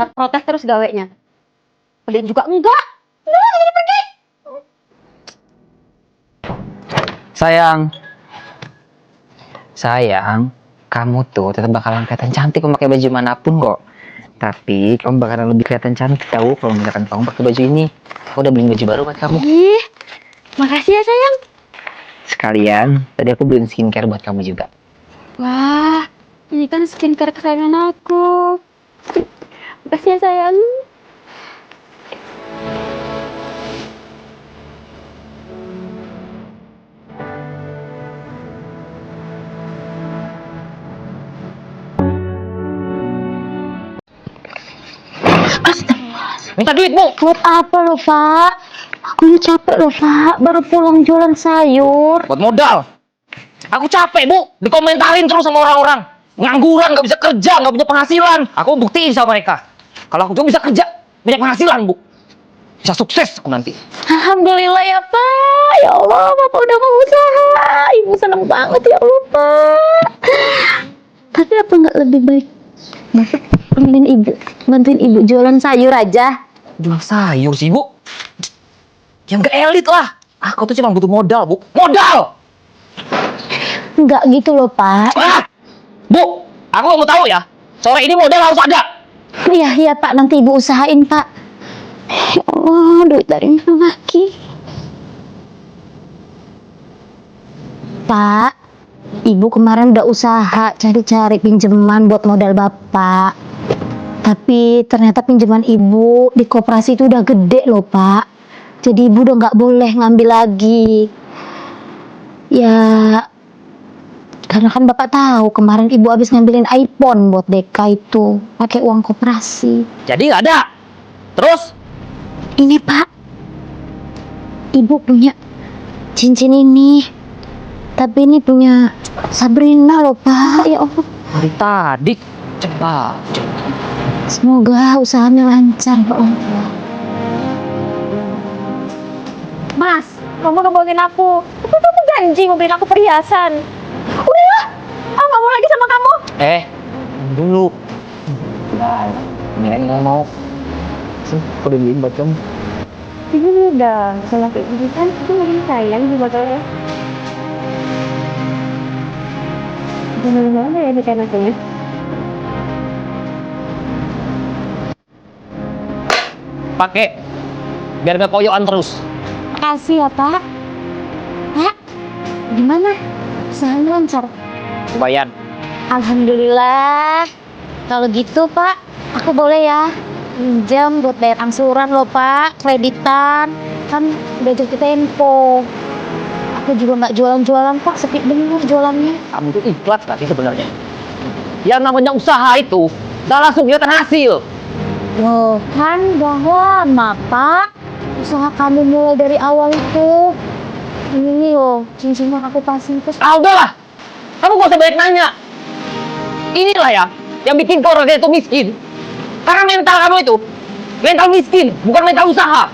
Protes terus gaweknya. Beliin juga enggak. Enggak, jadi pergi. Sayang, kamu tuh tetap bakalan kelihatan cantik memakai baju manapun kok. Tapi kamu bakalan lebih kelihatan cantik tahu kalau misalkan kamu pakai baju ini. Aku udah beliin baju baru buat kamu. Ih, makasih ya sayang. Sekalian, tadi aku beliin skincare buat kamu juga. Wah, ini kan skincare kesayangan aku. Makasih ya sayang. Minta duit, Bu. Buat apa lo, Pak? Aku ini capek loh, Pak. Baru pulang jualan sayur. Buat modal. Aku capek, Bu. Dikomentarin terus sama orang-orang. Ngangguran, nggak bisa kerja, nggak punya penghasilan. Aku buktiin sama mereka. Kalau aku juga bisa kerja, banyak penghasilan, Bu. Bisa sukses aku nanti. Alhamdulillah ya, Pak. Ya Allah, Bapak udah mau usaha. Ibu seneng banget ya Allah, Pak. Tapi apa nggak lebih baik Bapak bantuin ibu jualan sayur aja? Jual sayur sih, Bu. Yang nggak elit lah. Aku tuh cuma butuh modal, Bu. Modal! Nggak gitu loh, Pak. Ah! Bu, aku mau tahu ya. Sore ini modal harus ada. Iya, Pak. Nanti ibu usahain, Pak. Ya Allah, duit dari mana lagi? Pak, ibu kemarin udah usaha cari-cari pinjaman buat modal Bapak. Tapi ternyata pinjaman ibu di koperasi itu udah gede loh, Pak. Jadi ibu udah nggak boleh ngambil lagi. Ya, karena kan Bapak tahu kemarin ibu habis ngambilin iPhone buat Deka itu pakai uang koperasi. Jadi nggak ada. Terus? Ini Pak, ibu punya cincin ini. Tapi ini punya Sabrina loh, Pak. Ya Allah. Dari tadi coba. Semoga usahanya lancar, ya Allah. Mas, kamu ngebohongin aku. Tapi kamu janji mau beliin aku perhiasan. Udahlah, aku nggak mau lagi sama kamu. Dulu. Ini nggak mau. Aku udah beliin buat kamu. Ini udah, kalau kayak gini kan aku makin sayang di botolnya. Bener-bener ya di kanaknya. Pakai. Biar nggak koyokan terus. Makasih ya, Pak. Pak, gimana? Usahanya lancar? Lumayan. Alhamdulillah. Kalau gitu, Pak, aku boleh ya pinjam buat bayar angsuran loh, Pak. Kreditan. Kan udah jatuh tempo. Aku juga nggak jualan-jualan, Pak. Sepi bener jualannya. Kamu tuh ikhlas tadi sebenarnya. Yang namanya usaha itu udah langsung kelihatan hasil. Loh, kan udah lama, Pak. Usaha kamu mulai dari awal itu. Ini loh, cincin yang aku kasih itu. Udahlah. Kamu gak usah banyak nanya. Inilah ya yang bikin kau orang itu miskin. Karena mental kamu itu mental miskin, bukan mental usaha.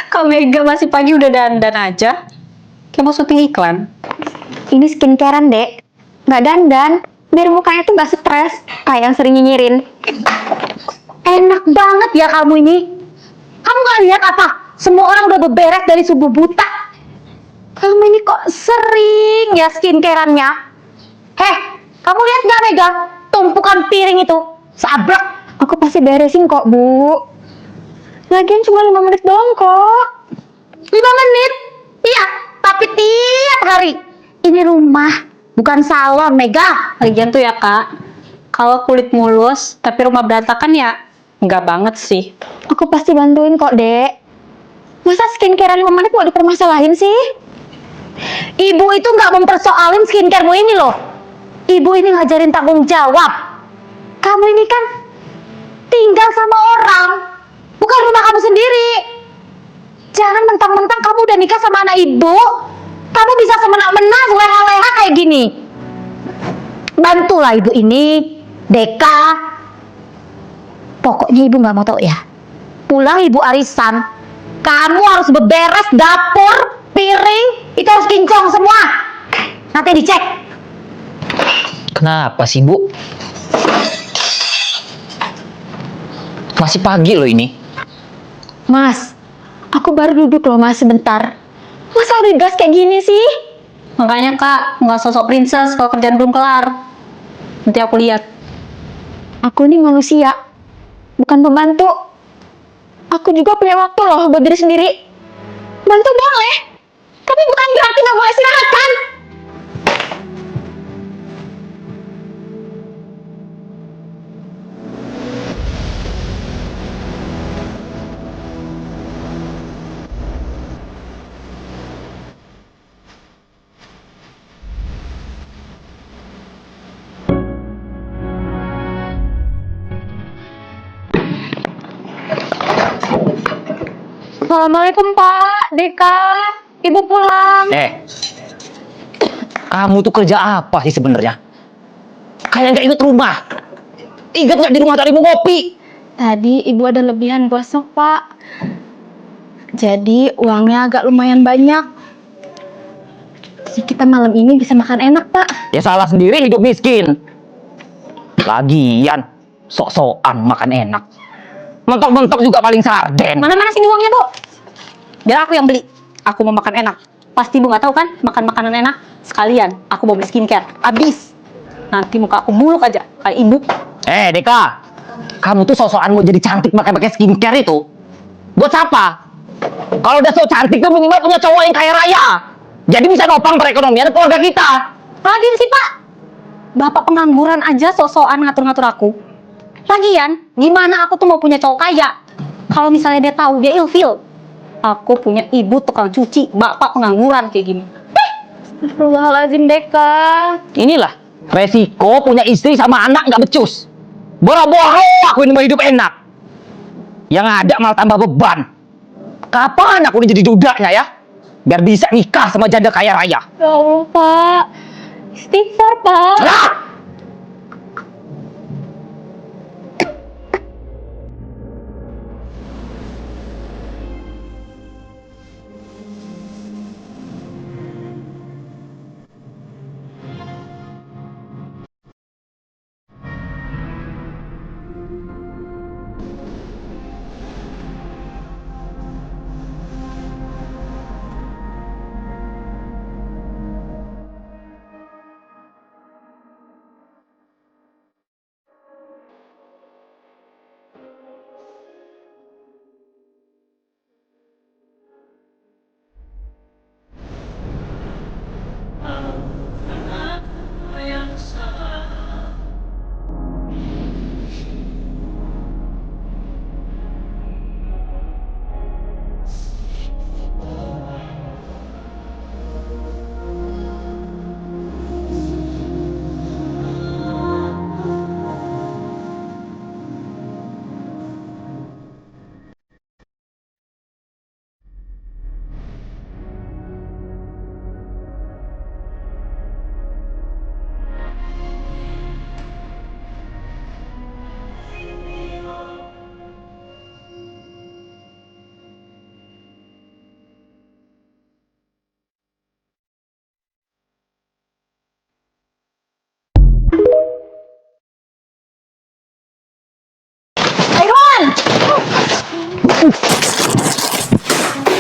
Kak Mega masih pagi udah dandan aja. Kayak mau syuting iklan. Ini skincarean, Dek. Nggak dandan. Biar mukanya tuh nggak stres. Kayak yang sering nyinyirin. Enak banget ya kamu ini. Kamu nggak lihat apa? Semua orang udah beberes dari subuh buta. Kamu ini kok sering ya skincareannya? Heh, kamu lihat nggak Mega? Tumpukan piring itu. Sabrek. Aku pasti beresin kok, Bu. Lagian cuma 5 menit doang kok. 5 menit? Iya, tapi tiap hari. Ini rumah, bukan salon, Mega. Lagian tuh ya Kak, kalau kulit mulus tapi rumah berantakan ya nggak banget sih. Aku pasti bantuin kok, Dek. Masa skincare 5 menit mau dipermasalahin sih? Ibu itu nggak mempersoalin skincaremu ini loh. Ibu ini ngajarin tanggung jawab. Kamu ini kan tinggal sama orang, bukan rumah kamu sendiri. Jangan mentang-mentang kamu udah nikah sama anak ibu, kamu bisa semena-mena leha-leha kayak gini. Bantulah ibu ini, Deka. Pokoknya ibu nggak mau tahu ya. Pulang ibu arisan, kamu harus beberes dapur, piring, itu harus kinclong semua. Nanti dicek. Kenapa sih, Bu? Masih pagi loh ini. Mas, aku baru duduk loh mas sebentar. Masa udah gas kayak gini sih? Makanya kak, nggak sosok princess kalau kerjaan belum kelar. Nanti aku lihat. Aku ini manusia, bukan pembantu. Aku juga punya waktu loh buat diri sendiri. Bantu boleh, tapi bukan berarti nggak boleh istirahat kan? Assalamualaikum Pak, Deka, Ibu pulang. Kamu tuh kerja apa sih sebenarnya? Kayak nggak inget rumah. Ingat nggak di rumah tadi mau ngopi? Tadi Ibu ada lebihan gosok Pak. Jadi uangnya agak lumayan banyak. Jadi kita malam ini bisa makan enak Pak. Ya salah sendiri hidup miskin. Lagian, sok-sokan makan enak. Mentok-mentok juga paling sarden. Mana-mana sini uangnya bu? Biar aku yang beli. Aku mau makan enak. Pasti bu nggak tahu kan makan makanan enak. Sekalian aku mau beli skincare. Abis. Nanti muka aku muluk aja kayak ibu. Deka, kamu tuh sok-sokan mau jadi cantik pakai skincare itu. Buat siapa? Kalau udah sok cantik tuh minimal punya cowok yang kaya raya. Jadi bisa nopang perekonomian keluarga kita. Lagi sih pak. Bapak pengangguran aja sok-sokan ngatur-ngatur aku. Lagian, gimana aku tuh mau punya cowok kaya? Kalau misalnya dia tahu, dia ilfil. Aku punya ibu tukang cuci, bapak pengangguran kayak gini. Astagfirullahaladzim Deka. Inilah resiko punya istri sama anak nggak becus. Boro-boro aku ini mau hidup enak. Yang ada malah tambah beban. Kapan aku ini jadi dudaknya ya? Biar bisa nikah sama janda kaya raya. Ya Allah Pak. Istighfar Pak. Ah!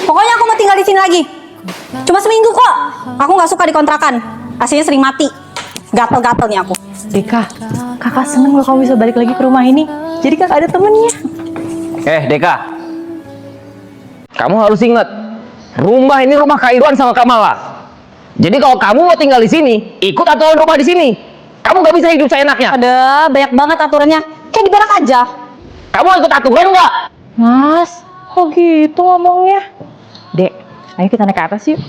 Pokoknya aku mau tinggal di sini lagi. Cuma seminggu kok. Aku nggak suka di kontrakan. Aslinya sering mati. Gatel-gatel nih aku. Deka, kakak seneng kalau kamu bisa balik lagi ke rumah ini. Jadi kakak ada temennya. Deka, kamu harus ingat, rumah ini rumah Kak Irwan sama Kamala. Jadi kalau kamu mau tinggal di sini, ikut aturan rumah di sini. Kamu nggak bisa hidup seenaknya. Ada banyak banget aturannya. Kayak di barak aja. Kamu ikut aturan nggak? Mas, kok gitu ngomongnya? Dek, ayo kita naik ke atas yuk.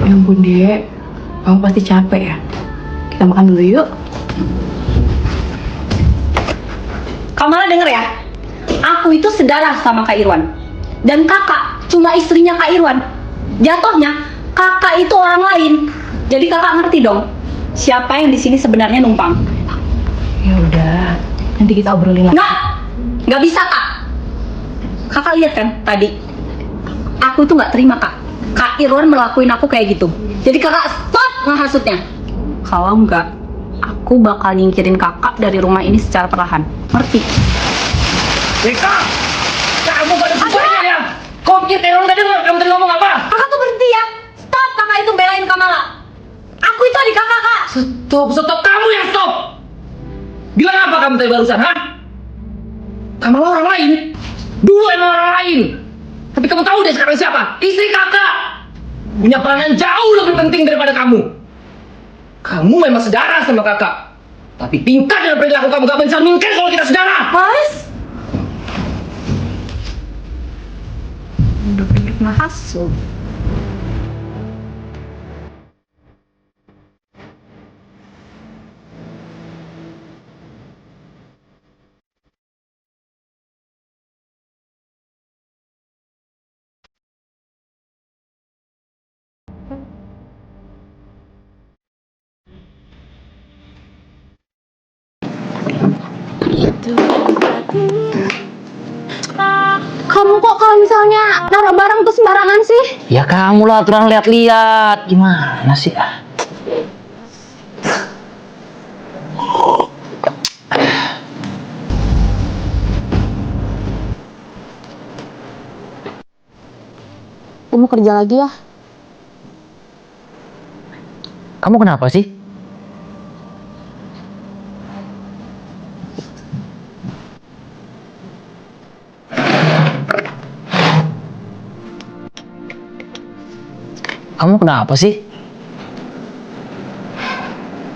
Ya ampun Dek, kamu pasti capek ya. Kita makan dulu yuk. Kamu malah denger ya? aku itu sedarah sama Kak Irwan. Dan kakak cuma istrinya Kak Irwan. Jatuhnya kakak itu orang lain. Jadi kakak ngerti dong siapa yang di sini sebenarnya numpang. Ya udah, nanti kita obrolin lagi. Nggak bisa kak. Kakak lihat kan tadi, aku tuh nggak terima kak. Kak Irwan melakuin aku kayak gitu. Jadi kakak stop ngehasutnya. Kalau enggak, aku bakal nyingkirin kakak dari rumah ini secara perlahan. Ngerti? Rika, kamu gak ada gunanya ya. Kok kita orang tadi kamu tadi ngomong apa? Kakak tuh berhenti ya. Stop kakak itu belain Kamala. Aku itu adik kakak kak. Stop, kamu yang stop. Bilang apa kamu tadi barusan, ha? Kamu orang lain. Dulu emang orang lain. Tapi kamu tahu deh sekarang siapa? Istri kakak. Punya peranan jauh lebih penting daripada kamu. Kamu memang saudara sama kakak. Tapi tingkat dan perilaku kamu gak mencerminkan kalau kita saudara. Mas. Udah banyak ngehasut. Kamu kok kalau misalnya naruh barang tuh sembarangan sih? Ya kamu lah aturan lihat-lihat. Gimana sih? Kamu kerja lagi ya? Kamu kenapa sih? Kamu kenapa sih?